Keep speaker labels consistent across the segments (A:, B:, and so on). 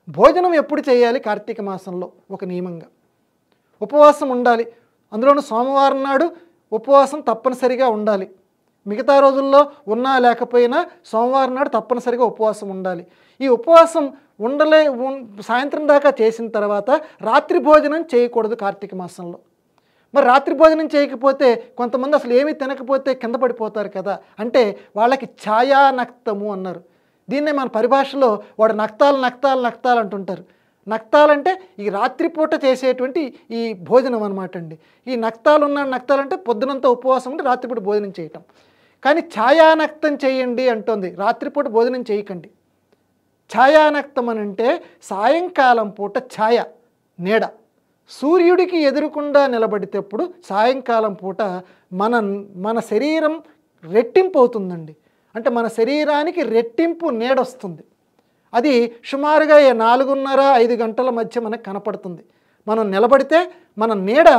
A: భోజనం ఎప్పుడు చేయాలి కార్తీక మాసంలో ఒక నియమంగా? ఉపవాసం ఉండాలి. అందులోనూ సోమవారం నాడు ఉపవాసం తప్పనిసరిగా ఉండాలి. మిగతా రోజుల్లో ఉన్నా లేకపోయినా సోమవారం నాడు తప్పనిసరిగా ఉపవాసం ఉండాలి. ఈ ఉపవాసం సాయంత్రం దాకా చేసిన తర్వాత రాత్రి భోజనం చేయకూడదు కార్తీక మాసంలో. మరి రాత్రి భోజనం చేయకపోతే కొంతమంది అసలు ఏమీ తినకపోతే కింద పడిపోతారు కదా, అంటే వాళ్ళకి ఛాయానక్తము అన్నారు. దీన్నే మన పరిభాషలో వాడు నక్తాలు అంటుంటారు. నక్తాలంటే ఈ రాత్రిపూట చేసేటువంటి ఈ భోజనం అనమాట అండి. ఈ నక్తాలంటే పొద్దునంతా ఉపవాసం ఉండి రాత్రిపూట భోజనం చేయటం. కానీ ఛాయానక్తం చేయండి అంటోంది, రాత్రిపూట భోజనం చేయకండి. ఛాయానక్తం అని అంటే సాయంకాలం పూట ఛాయ, నీడ, సూర్యుడికి ఎదురుకుండా నిలబడితేప్పుడు సాయంకాలం పూట మన శరీరం రెట్టింపు అవుతుందండి. అంటే మన శరీరానికి రెట్టింపు నీడొస్తుంది. అది సుమారుగా 4:30-5 గంటల మధ్య మనకు కనపడుతుంది. మనం నిలబడితే మన నీడ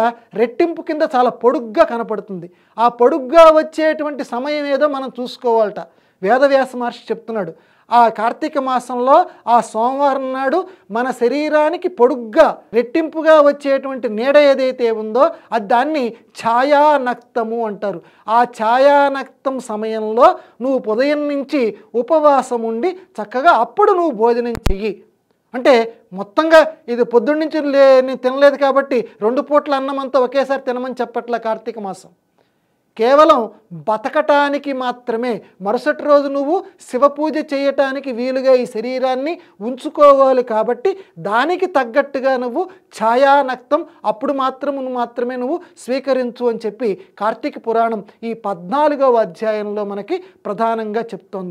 A: రెట్టింపు కింద చాలా పొడుగ్గా కనపడుతుంది. ఆ పొడుగ్గా వచ్చేటువంటి సమయం ఏదో మనం చూసుకోవాలట. వేదవ్యాస మహర్షి చెప్తున్నాడు, ఆ కార్తీక మాసంలో ఆ సోమవారం నాడు మన శరీరానికి పొడుగ్గా రెట్టింపుగా వచ్చేటువంటి నీడ ఏదైతే ఉందో అది దాన్ని ఛాయానక్తము అంటారు. ఆ ఛాయానక్తం సమయంలో నువ్వు ఉదయం నుంచి ఉపవాసం ఉండి చక్కగా అప్పుడు నువ్వు భోజనం చెయ్యి. అంటే మొత్తంగా ఇది పొద్దున్న నుంచి నేను తినలేదు కాబట్టి 2 పూట్ల అన్నమంతా ఒకేసారి తినమని చెప్పట్ల కార్తీక మాసం. కేవలం బతకటానికి మాత్రమే. మరుసటి రోజు నువ్వు శివపూజ చేయటానికి వీలుగా ఈ శరీరాన్ని ఉంచుకోవాలి కాబట్టి దానికి తగ్గట్టుగా నువ్వు ఛాయానక్తం అప్పుడు మాత్రమే నువ్వు స్వీకరించు అని చెప్పి కార్తీక పురాణం ఈ 14వ అధ్యాయంలో మనకి ప్రధానంగా చెప్తోంది.